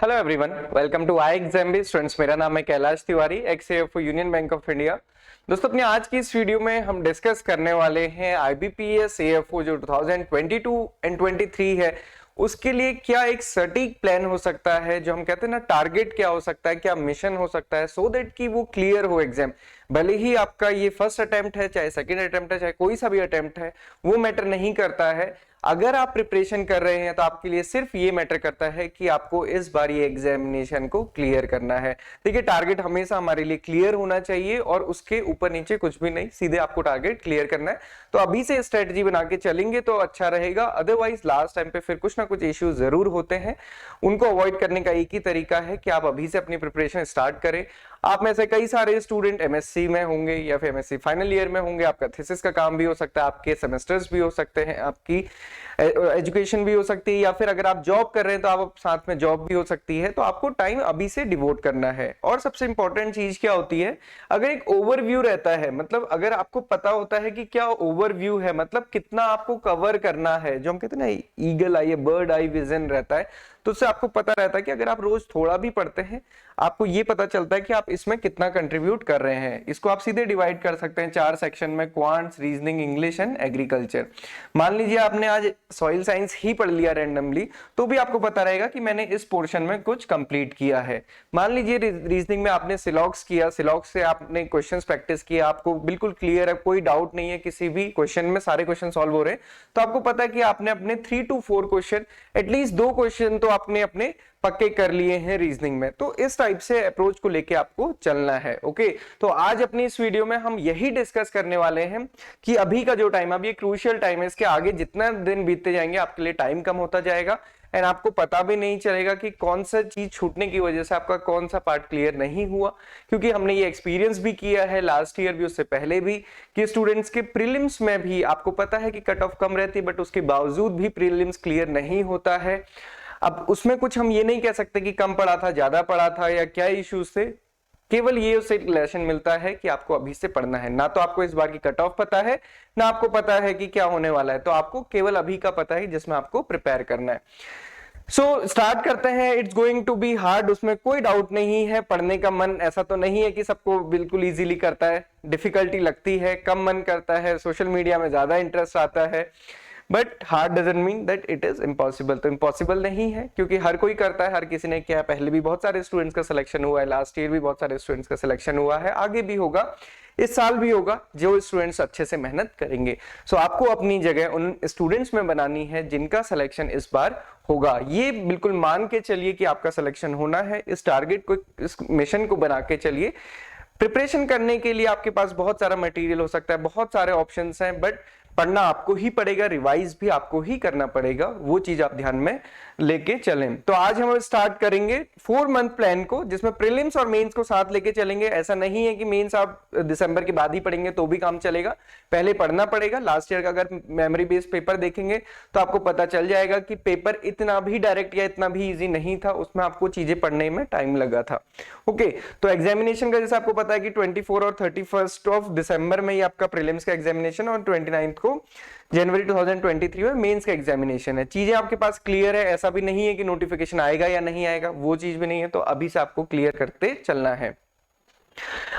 Hello everyone, welcome to I exam भी students. मेरा नाम है Kailash Tiwari, ex AFO union bank of India. दोस्तों, अपने आज की इस वीडियो में हम डिस्कस करने वाले हैं आईबीपीएस एएफओ जो 2022 एंड 23 है, उसके लिए क्या एक सटीक प्लान हो सकता है, जो हम कहते हैं ना टारगेट क्या हो सकता है, क्या मिशन हो सकता है, सो दैट कि वो क्लियर हो एग्जाम। भले ही आपका ये फर्स्ट अटेम्प्ट है, चाहे सेकंड अटेम्प्ट है, चाहे कोई सा भी अटेम्प्ट है, वो मैटर नहीं करता है। अगर आप प्रिपरेशन कर रहे हैं तो आपके लिए सिर्फ ये मैटर करता है कि आपको इस बार ये एग्जामिनेशन को क्लियर करना है। देखिए, टारगेट हमेशा हमारे लिए क्लियर होना चाहिए और उसके ऊपर नीचे कुछ भी नहीं, सीधे आपको टारगेट क्लियर करना है। तो अभी से स्ट्रेटजी बना के चलेंगे तो अच्छा रहेगा, अदरवाइज लास्ट टाइम पे फिर कुछ ना कुछ इश्यूज जरूर होते हैं। उनको अवॉइड करने का एक ही तरीका है कि आप अभी से अपनी प्रिपरेशन स्टार्ट करें। आप में से कई सारे स्टूडेंट एमएससी में होंगे या फिर एमएससी फाइनल ईयर में होंगे, आपका थीसिस का काम भी हो सकता है, आपके सेमेस्टर्स भी हो सकते हैं, आपकी एजुकेशन भी हो सकती है, या फिर अगर आप जॉब कर रहे हैं तो आप साथ में जॉब भी हो सकती है। तो आपको टाइम अभी से डिवोट करना है। और सबसे इंपॉर्टेंट चीज क्या होती है, अगर एक ओवरव्यू रहता है, मतलब अगर आपको पता होता है कि क्या ओवरव्यू है, मतलब कितना आपको कवर करना है, जो हम कहते हैं ना ईगल आई, बर्ड आई विजन रहता है, तो उससे आपको पता रहता है कि अगर आप रोज थोड़ा भी पढ़ते हैं, आपको ये पता चलता है कि आप इसमें कितना कंट्रीब्यूट कर रहे हैं। इसको आप सीधे डिवाइड कर सकते हैं 4 सेक्शन में, quants, reasoning, English and agriculture. मान लीजिए आपने आज सॉइल साइंस ही पढ़ लिया रैंडमली, तो भी आपको पता रहेगा कि मैंने इस पोर्शन में कुछ कंप्लीट किया है। मान लीजिए रीजनिंग में आपने सिलॉक्स किया, सिलॉक्स से आपने क्वेश्चंस प्रैक्टिस किया, आपको बिल्कुल क्लियर है, कोई डाउट नहीं है किसी भी क्वेश्चन में, सारे क्वेश्चन सॉल्व हो रहे हैं, तो आपको पता है कि आपने अपने 3 to 4 क्वेश्चन, एटलीस्ट 2 क्वेश्चन तो आपने अपने पक्के कर लिए हैं रीजनिंग में। तो इस टाइप से अप्रोच को लेके आपको चलना है। ओके, तो आज अपनी इस वीडियो में हम यही डिस्कस करने वाले हैं कि अभी का जो टाइम, अभी क्रूशियल टाइम है, इसके आगे जितना दिन बीतते जाएंगे आपके लिए टाइम कम होता जाएगा एंड आपको पता भी नहीं चलेगा कि कौन सा चीज छूटने की वजह से आपका कौन सा पार्ट क्लियर नहीं हुआ। क्योंकि हमने ये एक्सपीरियंस भी किया है लास्ट ईयर भी, उससे पहले भी, कि स्टूडेंट्स के प्रीलिम्स में भी आपको पता है कि कट ऑफ कम रहती है, बट उसके बावजूद भी प्रीलिम्स क्लियर नहीं होता है। अब उसमें कुछ हम ये नहीं कह सकते कि कम पढ़ा था, ज्यादा पढ़ा था, या क्या इश्यूज थे। केवल ये उससे लेसन मिलता है कि आपको अभी से पढ़ना है। ना तो आपको इस बार की कट ऑफ पता है, ना आपको पता है कि क्या होने वाला है, तो आपको केवल अभी का पता है जिसमें आपको प्रिपेयर करना है। सो स्टार्ट करते हैं। It's going to be hard, उसमें कोई डाउट नहीं है। पढ़ने का मन ऐसा तो नहीं है कि सबको बिल्कुल इजीली करता है, डिफिकल्टी लगती है, कम मन करता है, सोशल मीडिया में ज्यादा इंटरेस्ट आता है, but hard doesn't mean that it is impossible. तो इम्पॉसिबल नहीं है, क्योंकि हर कोई करता है, हर किसी ने किया। पहले भी बहुत सारे स्टूडेंट्स का सिलेक्शन हुआ है, लास्ट ईयर भी बहुत सारे स्टूडेंट्स का सिलेक्शन हुआ है, आगे भी होगा, इस साल भी होगा, जो स्टूडेंट्स अच्छे से मेहनत करेंगे। सो आपको अपनी जगह उन स्टूडेंट्स में बनानी है जिनका सिलेक्शन इस बार होगा। ये बिल्कुल मान के चलिए कि आपका सिलेक्शन होना है। इस टारगेट को, इस मिशन को बना के चलिए। प्रिपरेशन करने के लिए आपके पास बहुत सारा मटेरियल हो सकता है, बहुत सारे ऑप्शंस हैं, बट पढ़ना आपको ही पड़ेगा, रिवाइज भी आपको ही करना पड़ेगा। वो चीज आप ध्यान में लेके चलें। तो आज हम स्टार्ट करेंगे 4 मंथ प्लान को, जिसमें प्रीलिम्स और मेंस को साथ लेके चलेंगे। ऐसा नहीं है कि मेंस आप दिसंबर के बाद ही पढ़ेंगे तो भी काम चलेगा, पहले पढ़ना पड़ेगा। लास्ट ईयर का अगर मेमोरी बेस्ड पेपर देखेंगे तो आपको पता चल जाएगा कि पेपर इतना भी डायरेक्ट या इतना भी इजी नहीं था, उसमें आपको चीजें पढ़ने में टाइम लगा था। ओके, तो एग्जामिनेशन का जैसे आपको पता है कि 24 और 31 ऑफ दिसंबर में ही आपका प्रीलिम्स का एग्जामिनेशन, और 29 को जनवरी 2023 में मेंस का एग्जामिनेशन है। चीजें आपके पास क्लियर है, ऐसा भी नहीं है कि नोटिफिकेशन आएगा या नहीं आएगा, वो चीज भी नहीं है। तो अभी से आपको क्लियर करते चलना है।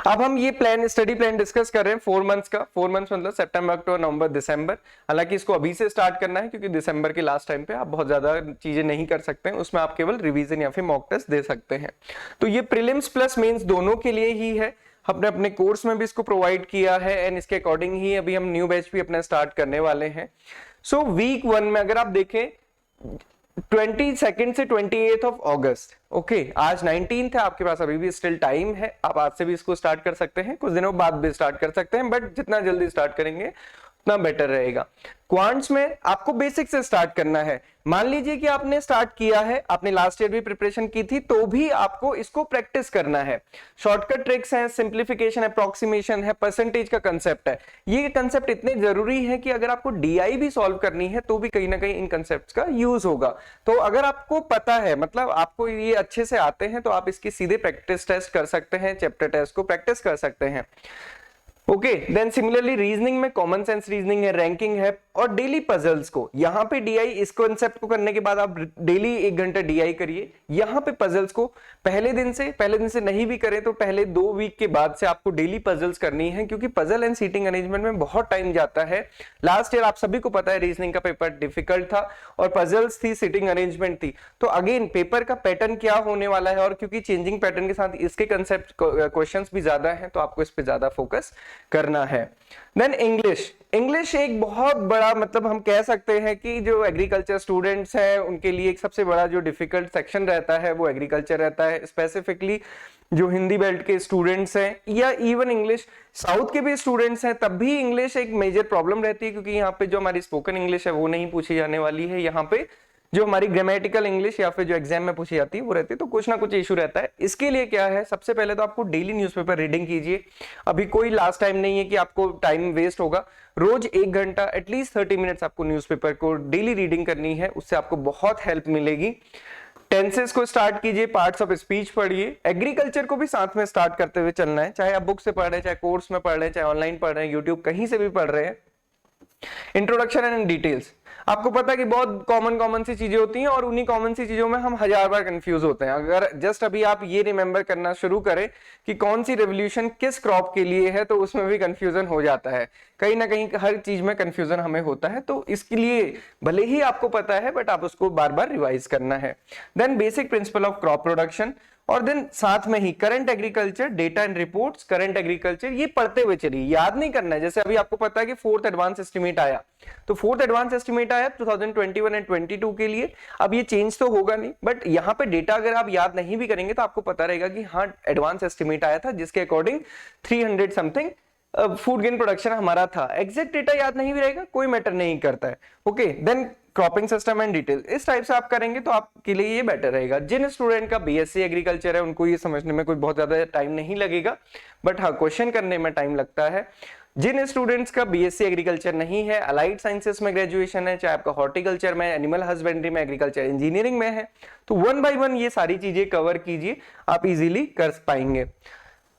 अब हम ये प्लान, स्टडी प्लान डिस्कस कर रहे हैं 4 मंथ्स का। 4 मंथ्स मतलब सितंबर, अक्टूबर, नवंबर, दिसंबर। हालांकि इसको अभी से स्टार्ट करना है, क्योंकि दिसंबर के लास्ट टाइम पे आप बहुत ज्यादा चीजें नहीं कर सकते हैं, उसमें आप केवल रिवीजन या फिर मॉक टेस्ट दे सकते हैं। तो ये प्रीलिम्स प्लस मेंस दोनों के लिए ही है। हमने अपने कोर्स में भी इसको प्रोवाइड किया है एंड इसके अकॉर्डिंग ही अभी हम न्यू बैच भी अपना स्टार्ट करने वाले हैं। सो वीक 1 में अगर आप देखें 22 से 28 ऑफ अगस्त, ओके, आज 19 है, आपके पास अभी भी स्टिल टाइम है। आप आज से भी इसको स्टार्ट कर सकते हैं, कुछ दिनों बाद भी स्टार्ट कर सकते हैं, बट जितना जल्दी स्टार्ट करेंगे उतना बेटर रहेगा। क्वांट्स में आपको बेसिक से स्टार्ट करना है। मान लीजिए कि आपने स्टार्ट किया है, आपने लास्ट ईयर भी प्रिपरेशन की थी, तो भी आपको इसको प्रैक्टिस करना है। शॉर्टकट ट्रिक्स हैं, सिंप्लीफिकेशन, अप्रॉक्सीमेशन है, परसेंटेज का कंसेप्ट है। ये कंसेप्ट इतने जरूरी है कि अगर आपको डीआई भी सॉल्व करनी है तो भी कहीं ना कहीं इन कंसेप्ट्स का यूज होगा। तो अगर आपको पता है, मतलब आपको ये अच्छे से आते हैं, तो आप इसकी सीधे प्रैक्टिस टेस्ट कर सकते हैं, चैप्टर टेस्ट को प्रैक्टिस कर सकते हैं। ओके, देन सिमिलरली रीजनिंग में कॉमन सेंस रीजनिंग है, रैंकिंग है और डेली पजल्स को, यहाँ पे डीआई, इस कॉन्सेप्ट को करने के बाद आप डेली 1 घंटा डीआई करिए। यहाँ पे पजल्स को पहले दिन से नहीं भी करें तो पहले 2 वीक के बाद से आपको डेली पजल्स करनी है, क्योंकि पजल एंड सीटिंग अरेंजमेंट में बहुत टाइम जाता है। लास्ट ईयर आप सभी को पता है रीजनिंग का पेपर डिफिकल्ट था और पजल्स थी, सीटिंग अरेंजमेंट थी। तो अगेन पेपर का पैटर्न क्या होने वाला है, और क्योंकि चेंजिंग पैटर्न के साथ इसके कंसेप्ट क्वेश्चंस भी ज्यादा हैं, तो आपको इस पे ज्यादा फोकस करना है। देन इंग्लिश एक बहुत बड़ा, मतलब हम कह सकते हैं कि जो एग्रीकल्चर स्टूडेंट्स हैं उनके लिए एक सबसे बड़ा जो डिफिकल्ट सेक्शन रहता है वो एग्रीकल्चर रहता है। स्पेसिफिकली जो हिंदी बेल्ट के स्टूडेंट्स हैं या इवन इंग्लिश साउथ के भी स्टूडेंट्स हैं, तब भी इंग्लिश एक मेजर प्रॉब्लम रहती है, क्योंकि यहाँ पे जो हमारी स्पोकन इंग्लिश है वो नहीं पूछी जाने वाली है। यहाँ पे जो हमारी ग्रामेटिकल इंग्लिश या फिर जो एग्जाम में पूछी जाती है वो रहती है, तो कुछ ना कुछ इशू रहता है। इसके लिए क्या है, सबसे पहले तो आपको डेली न्यूज़पेपर रीडिंग कीजिए। अभी कोई लास्ट टाइम नहीं है कि आपको टाइम वेस्ट होगा। रोज 1 घंटा एटलीस्ट 30 मिनट्स आपको न्यूज़पेपर को डेली रीडिंग करनी है, उससे आपको बहुत हेल्प मिलेगी। टेंसेस को स्टार्ट कीजिए, पार्ट्स ऑफ स्पीच पढ़िए, एग्रीकल्चर को भी साथ में स्टार्ट करते हुए चलना है, चाहे आप बुक से पढ़ रहे हैं, चाहे कोर्स में पढ़ रहे हैं, चाहे ऑनलाइन पढ़ रहे हैं, यूट्यूब कहीं से भी पढ़ रहे हैं। इंट्रोडक्शन एंड डिटेल्स, आपको पता है कि बहुत कॉमन सी चीजें होती हैं और उन्हीं कॉमन सी चीजों में हम 1000 बार कंफ्यूज होते हैं। अगर जस्ट अभी आप ये रिमेंबर करना शुरू करें कि कौन सी रेवोल्यूशन किस क्रॉप के लिए है, तो उसमें भी कंफ्यूजन हो जाता है। कहीं ना कहीं हर चीज में कंफ्यूजन हमें होता है, तो इसके लिए भले ही आपको पता है बट आप उसको बार बार रिवाइज करना है। Then basic principle of crop production, और देन साथ में ही current agriculture, data and reports, current agriculture, ये पढ़ते हुए चलिए, याद नहीं करना है। जैसे अभी आपको पता है कि 4th एडवांस एस्टिमेट आया, तो 4th एडवांस एस्टिमेट आया 2021 एंड 22 के लिए। अब ये चेंज तो होगा नहीं, बट यहाँ पे डेटा अगर आप याद नहीं भी करेंगे तो आपको पता रहेगा कि हाँ एडवांस एस्टिमेट आया था जिसके according 300 something food gain production हमारा था। एग्जैक्ट डेटा याद नहीं भी रहेगा, कोई मैटर नहीं करता है। Okay, then cropping system and detail, इस टाइप से आप करेंगे तो आपके लिए ये बेटर रहेगा। जिन स्टूडेंट का बीएससी एग्रीकल्चर है उनको ये समझने में कोई बहुत ज्यादा टाइम नहीं लगेगा, बट हाँ क्वेश्चन करने में टाइम लगता है। जिन स्टूडेंट्स का बीएससी एग्रीकल्चर नहीं है, अलाइड साइंसेस में ग्रेजुएशन है, चाहे आपका हॉर्टिकल्चर में, एनिमल हस्बेंड्री में, एग्रीकल्चर इंजीनियरिंग में है, तो 1 by 1 ये सारी चीजें कवर कीजिए, आप इजीली कर पाएंगे।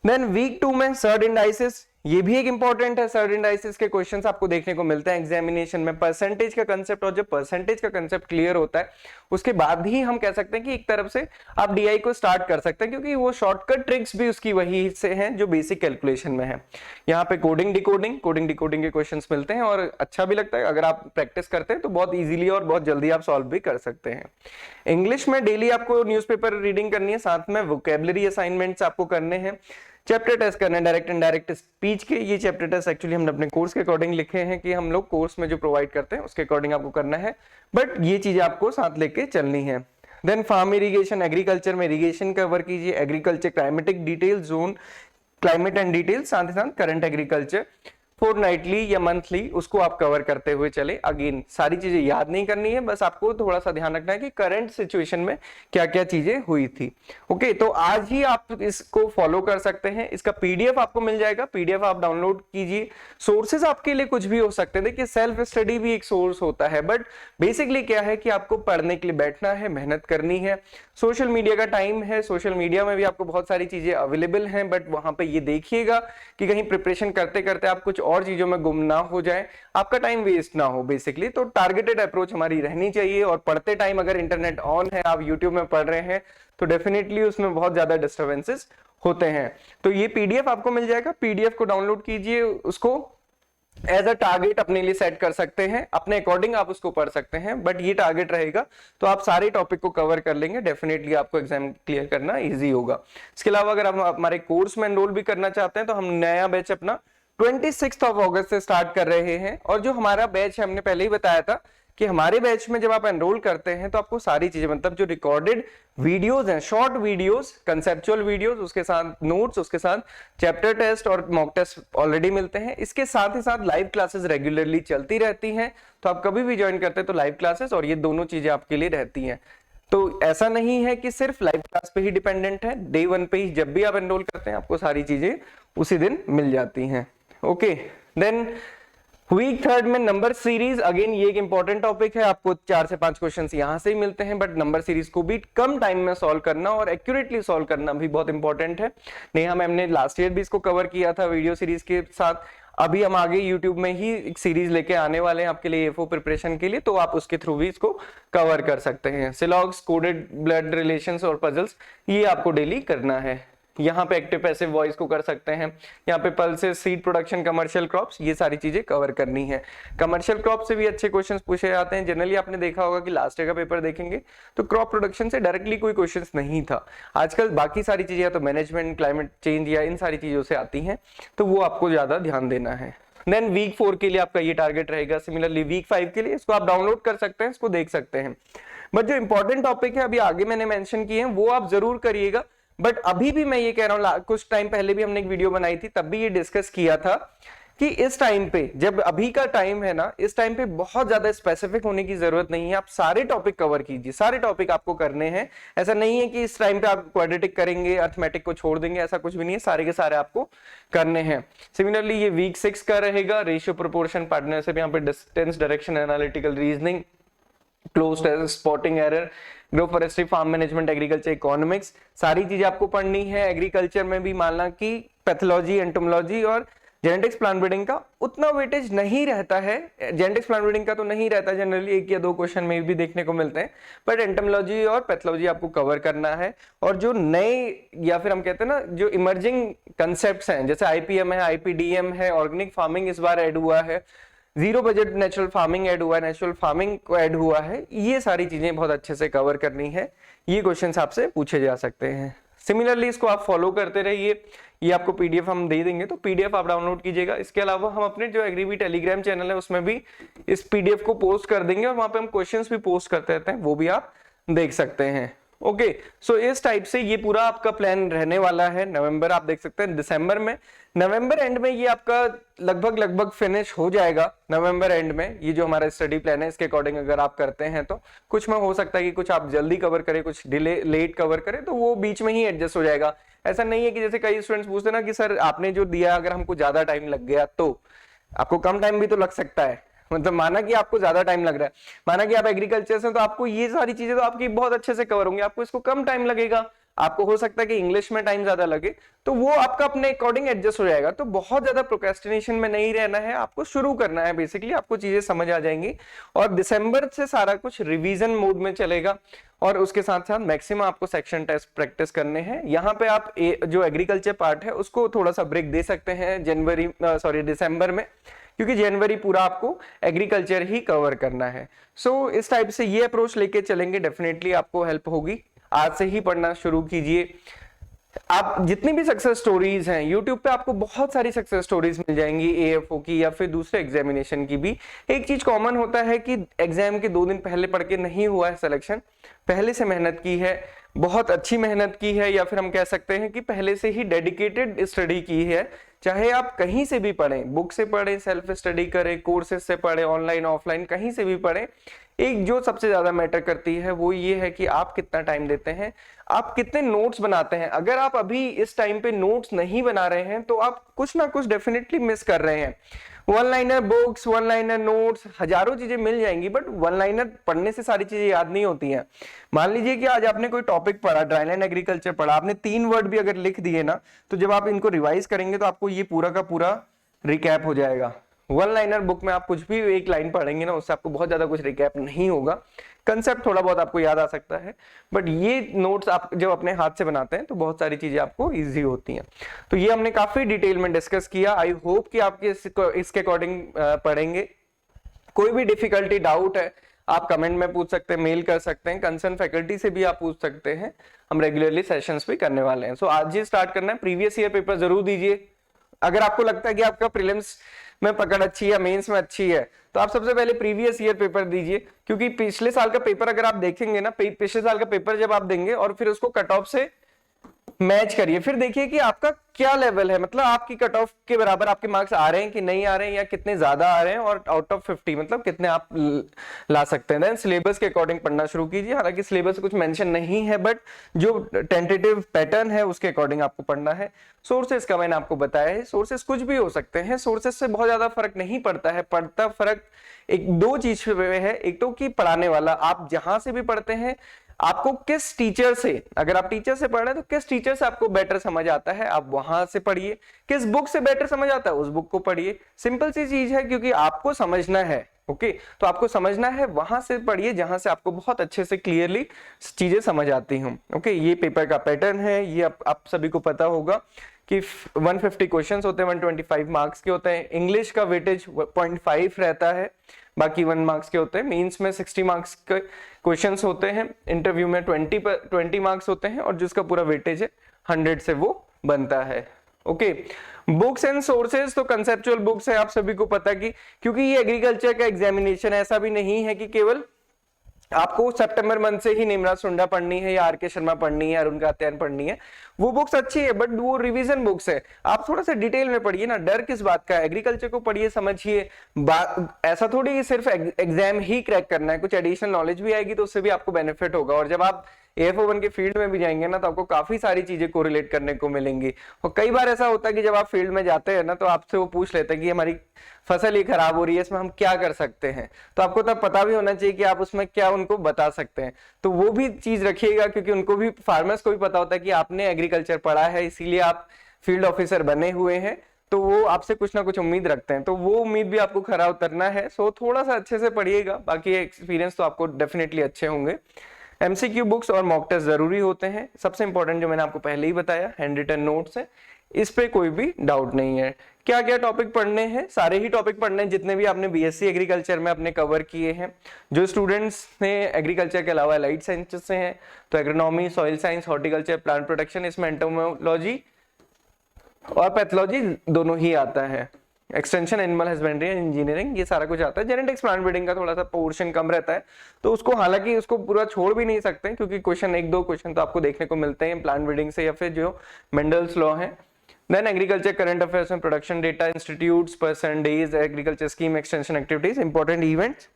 देन वीक 2 में सर्ड इंडाइसिस, ये भी एक इंपॉर्टेंट है। सर्ड इंडाइसिस के क्वेश्चंस आपको देखने को मिलते हैं एग्जामिनेशन में। परसेंटेज का कंसेप्ट, और जब परसेंटेज का कंसेप्ट क्लियर होता है उसके बाद ही हम कह सकते हैं कि एक तरफ से आप डीआई को स्टार्ट कर सकते हैं, क्योंकि वो शॉर्टकट ट्रिक्स भी उसकी वही से हैं जो बेसिक कैलकुलेशन में है। यहाँ पे कोडिंग डिकोडिंग के क्वेश्चंस मिलते हैं और अच्छा भी लगता है। अगर आप प्रैक्टिस करते हैं तो बहुत इजीली और बहुत जल्दी आप सॉल्व भी कर सकते हैं। इंग्लिश में डेली आपको न्यूज़पेपर रीडिंग करनी है, साथ में वोकेबलरी असाइनमेंट्स आपको करने हैं। चैप्टर टेस्ट करना है, डायरेक्ट इनडायरेक्ट स्पीच के। ये चैप्टर टेस्ट एक्चुअली हमने अपने कोर्स के अकॉर्डिंग लिखे हैं कि हम लोग कोर्स में जो प्रोवाइड करते हैं उसके अकॉर्डिंग आपको करना है, बट ये चीजें आपको साथ लेके चलनी है। देन फार्म इरिगेशन, एग्रीकल्चर में इरिगेशन कवर कीजिए, agriculture climatic detail, zone climate and detail, साथ ही साथ करंट एग्रीकल्चर फोर्टनाइटली या मंथली उसको आप कवर करते हुए चले। अगेन सारी चीजें याद नहीं करनी है, बस आपको थोड़ा सा ध्यान रखना है कि करंट सिचुएशन में क्या क्या चीजें हुई थी। ओके, तो आज ही आप इसको फॉलो कर सकते हैं। इसका पीडीएफ आपको मिल जाएगा, पीडीएफ आप डाउनलोड कीजिए। सोर्सेज आपके लिए कुछ भी हो सकते हैं, देखिए सेल्फ स्टडी भी एक सोर्स होता है, बट बेसिकली क्या है कि आपको पढ़ने के लिए बैठना है, मेहनत करनी है। सोशल मीडिया का टाइम है, सोशल मीडिया में भी आपको बहुत सारी चीजें अवेलेबल हैं, बट वहां पे ये देखिएगा कि कहीं प्रिपरेशन करते करते आप कुछ और चीजों में गुम ना हो जाए, आपका टाइम वेस्ट ना हो बेसिकली। तो टारगेटेड अप्रोच हमारी रहनी चाहिए, और पढ़ते टाइम अगर इंटरनेट ऑन है, आप यूट्यूब में पढ़ रहे हैं, तो डेफिनेटली उसमें बहुत ज्यादा डिस्टर्बेंसेस होते हैं। तो ये पीडीएफ आपको मिल जाएगा, पीडीएफ को डाउनलोड कीजिए, उसको एज अ टारगेट अपने लिए सेट कर सकते हैं, अपने अकॉर्डिंग आप उसको पढ़ सकते हैं, बट ये टारगेट रहेगा तो आप सारे टॉपिक को कवर कर लेंगे, डेफिनेटली आपको एग्जाम क्लियर करना इजी होगा। इसके अलावा अगर आप हमारे कोर्स में एनरोल भी करना चाहते हैं तो हम नया बैच अपना 26 अगस्त से स्टार्ट कर रहे हैं। और जो हमारा बैच है, हमने पहले ही बताया था कि हमारे बैच में जब आप एनरोल करते हैं तो आपको सारी चीजें, मतलब जो रिकॉर्डेड वीडियोस हैं, शॉर्ट वीडियोस, कंसेप्चुअल वीडियोस, उसके साथ नोट्स, उसके साथ चैप्टर टेस्ट और मॉक टेस्ट ऑलरेडी मिलते हैं। इसके साथ ही साथ लाइव क्लासेस रेगुलरली चलती रहती हैं, तो आप कभी भी ज्वाइन करते हैं तो लाइव क्लासेस और ये दोनों चीजें आपके लिए रहती हैं। तो ऐसा नहीं है कि सिर्फ लाइव क्लास पे ही डिपेंडेंट है, डे 1 पे ही जब भी आप एनरोल करते हैं आपको सारी चीजें उसी दिन मिल जाती हैं। ओके, देन वीक थर्ड में नंबर सीरीज, अगेन ये एक इंपॉर्टेंट टॉपिक है, आपको 4 से 5 क्वेश्चंस यहां से ही मिलते हैं, बट नंबर सीरीज को भी कम टाइम में सॉल्व करना और एक्यूरेटली सॉल्व करना भी बहुत इंपॉर्टेंट है। नेहा मैम ने लास्ट ईयर भी इसको कवर किया था वीडियो सीरीज के साथ। अभी हम आगे यूट्यूब में ही एक सीरीज लेके आने वाले हैं आपके लिए एफओ प्रिपरेशन के लिए, तो आप उसके थ्रू भी इसको कवर कर सकते हैं। सिलॉग्स, कोडेड ब्लड रिलेशंस और पजल्स, ये आपको डेली करना है। यहाँ पे एक्टिव पैसिव वॉइस को कर सकते हैं, यहाँ पे pulses, seed production, commercial crops, ये सारी चीजें कवर करनी है। कमर्शियल क्रॉप से भी अच्छे क्वेश्चंस पूछे जाते हैं। जनरली आपने देखा होगा कि लास्ट ईयर का पेपर देखेंगे तो क्रॉप प्रोडक्शन से डायरेक्टली कोई क्वेश्चंस नहीं था। आजकल बाकी सारी चीजें या तो मैनेजमेंट, क्लाइमेट चेंज या इन सारी चीजों से आती हैं, तो वो आपको ज्यादा ध्यान देना है। देन वीक 4 के लिए आपका ये टारगेट रहेगा। सिमिलरली वीक 5 के लिए इसको आप डाउनलोड कर सकते हैं, इसको देख सकते हैं। बट जो इंपॉर्टेंट टॉपिक है अभी आगे मैंने मेंशन किए हैं वो आप जरूर करिएगा। बट अभी भी मैं ये कह रहा हूं, कुछ टाइम पहले भी हमने एक वीडियो बनाई थी, तब भी ये डिस्कस किया था कि इस टाइम पे, जब अभी का टाइम है ना, इस टाइम पे बहुत ज्यादा स्पेसिफिक होने की जरूरत नहीं है। आप सारे टॉपिक कवर कीजिए, सारे टॉपिक आपको करने हैं। ऐसा नहीं है कि इस टाइम पे आप क्वाड्रेटिक करेंगे, अर्थमेटिक को छोड़ देंगे, ऐसा कुछ भी नहीं है, सारे के सारे आपको करने हैं। सिमिलरली ये वीक 6 का रहेगा। रेशियो, प्रोपोर्शन, पार्टनरशिप, यहाँ पे distance, direction, analytical reasoning, cloze test, spotting error, grow forestry, farm management, agriculture economics, सारी चीजें आपको पढ़नी है। एग्रीकल्चर में भी मानना कि पैथोलॉजी, एंटोमोलॉजी और जेनेटिक्स, प्लांट ब्रीडिंग का उतना वेटेज नहीं रहता है। जेनेटिक्स, प्लांट ब्रीडिंग का तो नहीं रहता, जनरली 1 या 2 क्वेश्चन में भी देखने को मिलते हैं, बट एंटोमोलॉजी और पैथोलॉजी आपको कवर करना है। और जो नए या फिर हम कहते हैं ना जो इमर्जिंग कंसेप्ट्स हैं, जैसे आईपीएम है, आईपीडीएम है, ऑर्गेनिक फार्मिंग इस बार ऐड हुआ है, zero budget natural farming add हुआ है, नेचुरल फार्मिंग को ऐड हुआ है, ये सारी चीजें बहुत अच्छे से कवर करनी है। ये क्वेश्चंस आपसे पूछे जा सकते हैं। सिमिलरली इसको आप फॉलो करते रहिए। ये आपको पीडीएफ हम दे देंगे, तो पीडीएफ आप डाउनलोड कीजिएगा। इसके अलावा हम अपने जो एग्रीबी टेलीग्राम चैनल है उसमें भी इस पीडीएफ को पोस्ट कर देंगे और वहां पे हम क्वेश्चंस भी पोस्ट करते रहते हैं, वो भी आप देख सकते हैं। ओके, सो इस टाइप से ये पूरा आपका प्लान रहने वाला है। नवंबर आप देख सकते हैं, दिसंबर में, नवंबर एंड में ये आपका लगभग फिनिश हो जाएगा। नवंबर एंड में ये जो हमारा स्टडी प्लान है, इसके अकॉर्डिंग अगर आप करते हैं तो कुछ में हो सकता है कि कुछ आप जल्दी कवर करें, कुछ डिले लेट कवर करें, तो वो बीच में ही एडजस्ट हो जाएगा। ऐसा नहीं है कि जैसे कई स्टूडेंट्स पूछते हैं ना कि सर आपने जो दिया अगर हमको ज्यादा टाइम लग गया, तो आपको कम टाइम भी तो लग सकता है। मतलब माना कि आपको ज्यादा टाइम लग रहा है, माना कि आप एग्रीकल्चर से, तो आपको ये सारी चीजें तो आपकी बहुत अच्छे से कवर होंगी, आपको इसको कम टाइम लगेगा। आपको हो सकता है कि इंग्लिश में टाइम ज्यादा लगे, तो वो आपका अपने अकॉर्डिंग एडजस्ट हो जाएगा। तो बहुत ज्यादा प्रोक्रेस्टिनेशन में नहीं रहना है, आपको शुरू करना है। बेसिकली आपको चीजें समझ आ जाएंगी और दिसंबर से सारा कुछ रिवीजन मोड में चलेगा। और उसके साथ साथ मैक्सिमम आपको सेक्शन टेस्ट प्रैक्टिस करने हैं। यहाँ पे आप जो एग्रीकल्चर पार्ट है उसको थोड़ा सा ब्रेक दे सकते हैं दिसंबर में, क्योंकि जनवरी पूरा आपको एग्रीकल्चर ही कवर करना है। सो इस टाइप से ये अप्रोच लेके चलेंगे, डेफिनेटली आपको हेल्प होगी। आज से ही पढ़ना शुरू कीजिए। आप जितनी भी सक्सेस स्टोरीज हैं यूट्यूब पे, आपको बहुत सारी सक्सेस स्टोरीज मिल जाएंगी, एएफओ की या फिर दूसरे एग्जामिनेशन की भी। एक चीज कॉमन होता है कि एग्जाम के 2 दिन पहले पढ़ के नहीं हुआ है सिलेक्शन, पहले से मेहनत की है, बहुत अच्छी मेहनत की है, या फिर हम कह सकते हैं कि पहले से ही डेडिकेटेड स्टडी की है। चाहे आप कहीं से भी पढ़ें, बुक से पढ़ें, सेल्फ स्टडी करें, कोर्सेज से पढ़ें, ऑनलाइन ऑफलाइन कहीं से भी पढ़ें, एक जो सबसे ज्यादा मैटर करती है वो ये है कि आप कितना टाइम देते हैं, आप कितने नोट्स बनाते हैं। अगर आप अभी इस टाइम पे नोट्स नहीं बना रहे हैं तो आप कुछ ना कुछ डेफिनेटली मिस कर रहे हैं। One liner books, one liner notes, हजारों चीजें मिल जाएंगी, बट वन लाइनर पढ़ने से सारी चीजें याद नहीं होती हैं। मान लीजिए कि आज आपने कोई टॉपिक पढ़ा, ड्राईलैंड एग्रीकल्चर पढ़ा, आपने 3 वर्ड भी अगर लिख दिए ना, तो जब आप इनको रिवाइज करेंगे तो आपको ये पूरा का पूरा रिकैप हो जाएगा। वन लाइनर बुक में आप कुछ भी एक लाइन पढ़ेंगे ना, उससे आपको बहुत ज्यादा कुछ रिकैप नहीं होगा, कंसेप्ट थोड़ा बहुत आपको याद आ सकता है, बट ये नोट्स आप जब अपने हाथ से बनाते हैं तो बहुत सारी चीजें आपको इजी होती हैं। तो ये हमने काफी डिटेल में डिस्कस किया। आई होप कि आप इसके अकॉर्डिंग पढ़ेंगे। कोई भी डिफिकल्टी, डाउट है, आप कमेंट में पूछ सकते हैं, मेल कर सकते हैं, कंसर्न फैकल्टी से भी आप पूछ सकते हैं। हम रेगुलरली सेशंस भी करने वाले हैं। सो आज ही स्टार्ट करना है। प्रीवियस ईयर पेपर जरूर दीजिए। अगर आपको लगता है कि आपका प्रीलिम्स में पकड़ अच्छी है, मेंस में अच्छी है, तो आप सबसे पहले प्रीवियस ईयर पेपर दीजिए, क्योंकि पिछले साल का पेपर अगर आप देखेंगे ना, पिछले साल का पेपर जब आप देंगे और फिर उसको कट ऑफ से मैच करिए, फिर देखिए कि आपका क्या लेवल है, मतलब आपकी कट ऑफ के बराबर आपके मार्क्स आ रहे हैं कि नहीं आ रहे हैं, या कितने ज्यादा आ रहे हैं, और आउट ऑफ 50 मतलब कितने आप ला सकते हैं। देन सिलेबस के अकॉर्डिंग पढ़ना शुरू कीजिए, हालांकि सिलेबस कुछ मेंशन नहीं है, बट जो टेंटेटिव पैटर्न है उसके अकॉर्डिंग आपको पढ़ना है। सोर्सेस का मैंने आपको बताया है, सोर्सेस कुछ भी हो सकते हैं, सोर्सेस से बहुत ज्यादा फर्क नहीं पड़ता है, पड़ता फर्क एक दो चीज पे है। एक तो कि पढ़ाने वाला, आप जहां से भी पढ़ते हैं आपको किस टीचर से, अगर आप टीचर से पढ़ रहे हैं तो किस टीचर से आपको बेटर समझ आता है, आप वहां से पढ़िए। किस बुक से बेटर समझ आता है उस बुक को पढ़िए। सिंपल सी चीज है, क्योंकि आपको समझना है, ओके तो आपको समझना है, वहां से पढ़िए जहां से आपको बहुत अच्छे से क्लियरली चीजें समझ आती हूं। ओके ये पेपर का पैटर्न है, ये आप सभी को पता होगा कि 150 क्वेश्चंस होते हैं, 125 मार्क्स के होते हैं। इंग्लिश का वेटेज 0.5 रहता है, बाकी 1 मार्क्स के होते हैं। मेंस में 60 मार्क्स के क्वेश्चंस होते हैं, इंटरव्यू में 20 मार्क्स होते हैं, और जिसका पूरा वेटेज है 100 से वो बनता है। ओके बुक्स एंड सोर्सेज, तो कंसेप्चुअल बुक्स है, आप सभी को पता कि क्योंकि ये एग्रीकल्चर का एग्जामिनेशन ऐसा भी नहीं है कि केवल आपको सितंबर मंथ से ही निमरा सुंडा पढ़नी है या आर.के. शर्मा पढ़नी है, अरुण कात्यायन पढ़नी है। वो बुक्स अच्छी है बट वो रिवीजन बुक्स है, आप थोड़ा सा डिटेल में पढ़िए ना, डर किस बात का है। एग्रीकल्चर को पढ़िए, समझिए, ऐसा थोड़ी कि सिर्फ एग्जाम ही क्रैक करना है, कुछ एडिशनल नॉलेज भी आएगी तो उससे भी आपको बेनिफिट होगा। और जब आप AFO1 के फील्ड में भी जाएंगे ना तो आपको काफी सारी चीजें कोरिलेट करने को मिलेंगी। और कई बार ऐसा होता है कि जब आप फील्ड में जाते हैं ना तो आपसे वो पूछ लेते हैं कि हमारी फसल ही खराब हो रही है, इसमें हम क्या कर सकते हैं, तो आपको तब पता भी होना चाहिए कि आप उसमें क्या उनको बता सकते हैं। तो वो भी चीज रखिएगा, क्योंकि उनको भी, फार्मर्स को भी पता होता है कि आपने एग्रीकल्चर पढ़ा है, इसीलिए आप फील्ड ऑफिसर बने हुए हैं, तो वो आपसे कुछ ना कुछ उम्मीद रखते हैं, तो वो उम्मीद भी आपको खरा उतरना है। सो थोड़ा सा अच्छे से पढ़िएगा, बाकी एक्सपीरियंस तो आपको डेफिनेटली अच्छे होंगे। MCQ बुक्स और मॉक टेस्ट जरूरी होते हैं। सबसे इंपॉर्टेंट जो मैंने आपको पहले ही बताया, हैंड रिटन नोट्स है, इस पे कोई भी डाउट नहीं है। क्या क्या टॉपिक पढ़ने हैं, सारे ही टॉपिक पढ़ने हैं जितने भी आपने BSc एग्रीकल्चर में अपने कवर किए हैं। जो स्टूडेंट्स ने एग्रीकल्चर के अलावा अलाइड साइंसेस से हैं तो agronomy, soil science, horticulture, plant protection, इसमें एंटोमोलॉजी और पैथोलॉजी दोनों ही आता है। एक्सटेंशन, एनिमल हस्बेंड्री, इंजीनियरिंग, ये सारा कुछ आता है। जेनेटिक्स, प्लांट ब्रीडिंग का थोड़ा सा पोर्शन कम रहता है, तो उसको हालांकि उसको पूरा छोड़ भी नहीं सकते, क्योंकि क्वेश्चन 1-2 क्वेश्चन तो आपको देखने को मिलते हैं प्लांट ब्रीडिंग से या फिर जो मेंडल्स लॉ है। देन एग्रीकल्चर करंट अफेयर्स में production data, institutes, person days, agriculture scheme extension activities, important events.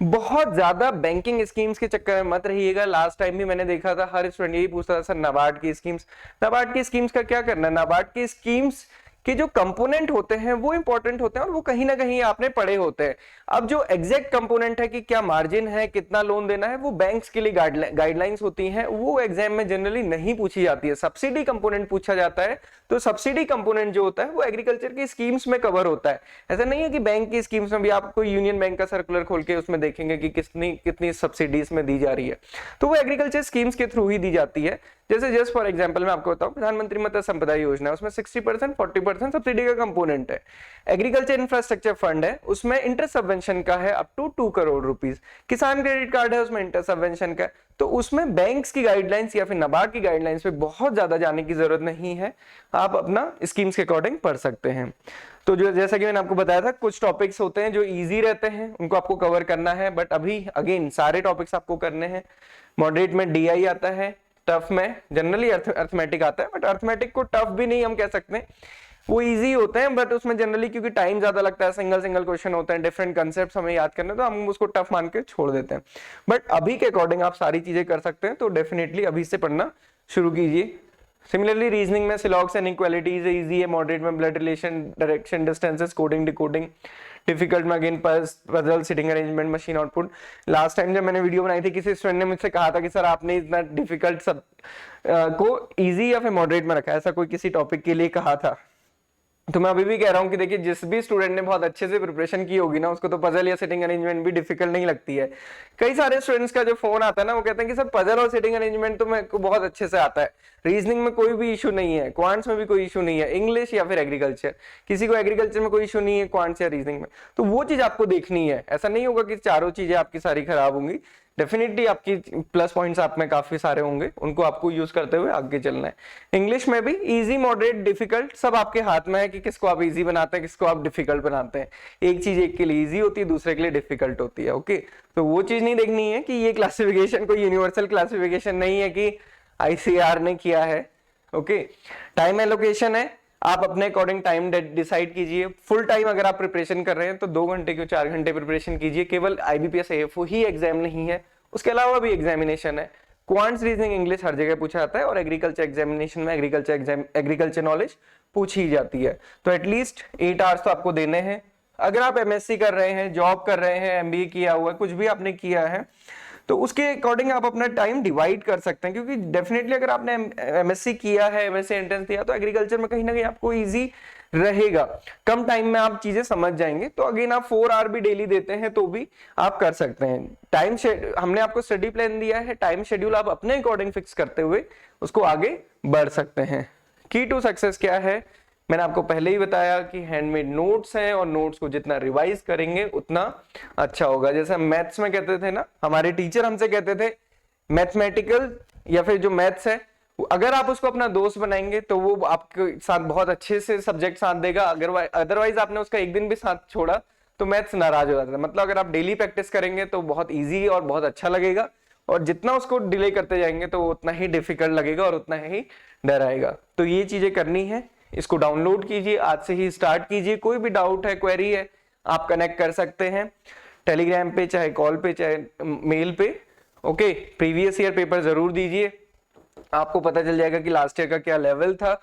बहुत ज्यादा बैंकिंग स्कीम्स के चक्कर में मत रहिएगा। लास्ट टाइम भी मैंने देखा था हर स्टूडेंट यही पूछता था, सर नाबार्ड की स्कीम्स, नाबार्ड की स्कीम्स का क्या करना है। नाबार्ड की स्कीम्स कि जो कंपोनेंट होते हैं वो इंपॉर्टेंट होते हैं और वो कहीं ना कहीं आपने पढ़े होते हैं। अब जो एग्जैक्ट कंपोनेंट है कि क्या मार्जिन है, कितना लोन देना है, वो बैंक्स के लिए गाइडलाइंस होती हैं, वो एग्जाम में जनरली नहीं पूछी जाती है। सब्सिडी कंपोनेंट पूछा जाता है, तो सब्सिडी कंपोनेंट जो होता है वो एग्रीकल्चर की स्कीम्स में कवर होता है। ऐसा नहीं है कि बैंक की स्कीम्स में भी आप कोई यूनियन बैंक का सर्कुलर खोल के उसमें देखेंगे कि कितनी सब्सिडीज में दी जा रही है, तो वो एग्रीकल्चर स्कीम्स के थ्रू ही दी जाती है। जैसे जस्ट फॉर एग्जांपल मैं आपको बताऊं, प्रधानमंत्री मत्स्य संपदा योजना है, उसमें 60% 40% सब्सिडी का कंपोनेंट है। एग्रीकल्चर इंफ्रास्ट्रक्चर फंड है, उसमें इंटर सबवेंशन का है अप टू 2 करोड़ रुपीस। किसान क्रेडिट कार्ड है, उसमें इंटर सबवेंशन का है। तो उसमें बैंक्स की गाइडलाइंस या फिर नाबार्ड की गाइडलाइंस पे बहुत ज्यादा जाने की जरूरत नहीं है, आप अपना स्कीम्स के अकॉर्डिंग पढ़ सकते हैं। तो जो जैसा कि मैंने आपको बताया था, कुछ टॉपिक्स होते हैं जो इजी रहते हैं, उनको आपको कवर करना है, बट अभी अगेन सारे टॉपिक्स आपको करने हैं। मॉडरेट में DI आता है, टफ में जनरली अर्थमेटिक आता है, बट अर्थमेटिक को टफ भी नहीं हम कह सकते, वो इजी होते हैं, बट उसमें जनरली क्योंकि टाइम ज्यादा लगता है, सिंगल क्वेश्चन होते हैं, डिफरेंट कंसेप्ट्स हमें याद करने, तो हम उसको टफ मान के छोड़ देते हैं। बट अभी के अकॉर्डिंग आप सारी चीजें कर सकते हैं, तो डेफिनेटली अभी से पढ़ना शुरू कीजिए। सिमिलरली रीजनिंग में सिलॉक्स एंड इक्वालिटीज इजी है, मॉडरेट में blood relation, direction, distances, coding, decoding, difficult में again puzzle, sitting arrangement, machine output. Last time जब मैंने वीडियो बनाई थी, किसी स्टूडेंट ने मुझसे कहा था कि सर आपने इतना डिफिकल्ट सब को इजी या फिर मॉडरेट में रखा है, ऐसा कोई किसी टॉपिक के लिए कहा था। तो मैं अभी भी कह रहा हूँ कि देखिए, जिस भी स्टूडेंट ने बहुत अच्छे से प्रिपरेशन की होगी ना, उसको तो पजल या सिटिंग अरेंजमेंट भी डिफिकल्ट नहीं लगती है। कई सारे स्टूडेंट्स का जो फोन आता है ना, वो कहते हैं कि सर पजल और सिटिंग अरेंजमेंट तो मेरे को बहुत अच्छे से आता है, रीजनिंग में कोई भी इशू नहीं है, क्वांट्स में भी कोई इशू नहीं है, इंग्लिश या फिर एग्रीकल्चर, किसी को एग्रीकल्चर में कोई इशू नहीं है, क्वांट्स या रीजनिंग में, तो वो चीज आपको देखनी है। ऐसा नहीं होगा कि चारों चीजें आपकी सारी खराब होंगी, डेफिनेटली आपकी प्लस पॉइंट्स आप में काफी सारे होंगे, उनको आपको यूज करते हुए आगे चलना है। इंग्लिश में भी इजी, मॉडरेट, डिफिकल्ट सब आपके हाथ में है कि किसको आप इजी बनाते हैं, किसको आप डिफिकल्ट बनाते हैं। एक चीज एक के लिए इजी होती है, दूसरे के लिए डिफिकल्ट होती है। ओके, तो वो चीज नहीं देखनी है कि ये क्लासिफिकेशन कोई यूनिवर्सल क्लासिफिकेशन नहीं है कि ICAR ने किया है। ओके, टाइम एलोकेशन है, आप अपने अकॉर्डिंग टाइम डिसाइड कीजिए। फुल टाइम अगर आप प्रिपरेशन कर रहे हैं तो 2 घंटे क्यों 4 घंटे प्रिपरेशन कीजिए। केवल IBPS AFO ही एग्जाम नहीं है, उसके अलावा भी एग्जामिनेशन है। क्वांट्स, रीजनिंग, इंग्लिश हर जगह पूछा जाता है और एग्रीकल्चर एग्जामिनेशन में एग्रीकल्चर नॉलेज पूछी जाती है। तो एटलीस्ट 8 आवर्स तो आपको देने हैं। अगर आप MSc कर रहे हैं, जॉब कर रहे हैं, MBA किया हुआ है, कुछ भी आपने किया है, तो उसके अकॉर्डिंग आप अपना टाइम डिवाइड कर सकते हैं। क्योंकि डेफिनेटली अगर आपने MSc किया है, MSc एंट्रेंस दिया, तो एग्रीकल्चर में कहीं ना कहीं आपको इजी रहेगा, कम टाइम में आप चीजें समझ जाएंगे। तो अगेन आप 4 आवर भी डेली देते हैं तो भी आप कर सकते हैं। टाइम हमने आपको स्टडी प्लान दिया है, टाइम शेड्यूल आप अपने अकॉर्डिंग फिक्स करते हुए उसको आगे बढ़ सकते हैं। की टू सक्सेस क्या है, मैंने आपको पहले ही बताया कि हैंडमेड नोट्स हैं और नोट्स को जितना रिवाइज करेंगे उतना अच्छा होगा। जैसे मैथ्स में कहते थे ना, हमारे टीचर हमसे कहते थे मैथमेटिकल या फिर जो मैथ्स है, अगर आप उसको अपना दोस्त बनाएंगे तो वो आपके साथ बहुत अच्छे से सब्जेक्ट साथ देगा। अदरवाइज आपने उसका एक दिन भी साथ छोड़ा तो मैथ्स नाराज हो जाता है। मतलब अगर आप डेली प्रैक्टिस करेंगे तो बहुत ईजी और बहुत अच्छा लगेगा, और जितना उसको डिले करते जाएंगे तो उतना ही डिफिकल्ट लगेगा और उतना ही डर आएगा। तो ये चीजें करनी है, इसको डाउनलोड कीजिए, आज से ही स्टार्ट कीजिए। कोई भी डाउट है, क्वेरी है, आप कनेक्ट कर सकते हैं टेलीग्राम पे, चाहे कॉल पे, चाहे मेल पे। ओके, प्रीवियस ईयर पेपर जरूर दीजिए, आपको पता चल जाएगा कि लास्ट ईयर का क्या लेवल था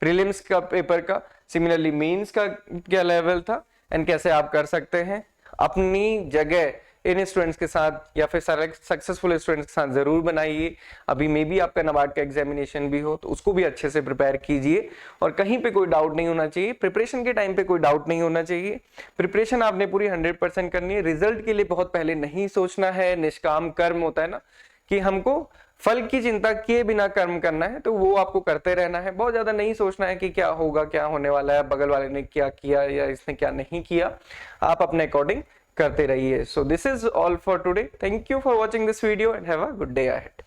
प्रीलिम्स का पेपर का, सिमिलरली मेंस का क्या लेवल था, एंड कैसे आप कर सकते हैं। अपनी जगह इन स्टूडेंट्स के साथ या फिर सक्सेसफुल स्टूडेंट्स के साथ जरूर बनाइए। अभी मे बी आपका नाबार्ड का एग्जामिनेशन भी हो तो उसको भी अच्छे से प्रिपेयर कीजिए, और कहीं पे कोई डाउट नहीं होना चाहिए। प्रिपरेशन के टाइम पे कोई डाउट नहीं होना चाहिए। प्रिपरेशन आपने पूरी 100% करनी है। रिजल्ट के लिए बहुत पहले नहीं सोचना है। निष्काम कर्म होता है ना, कि हमको फल की चिंता किए बिना कर्म करना है, तो वो आपको करते रहना है। बहुत ज्यादा नहीं सोचना है कि क्या होगा, क्या होने वाला है, बगल वाले ने क्या किया या इसने क्या नहीं किया। आप अपने अकॉर्डिंग करते रहिए। So this is all for today. Thank you for watching this video and have a good day ahead.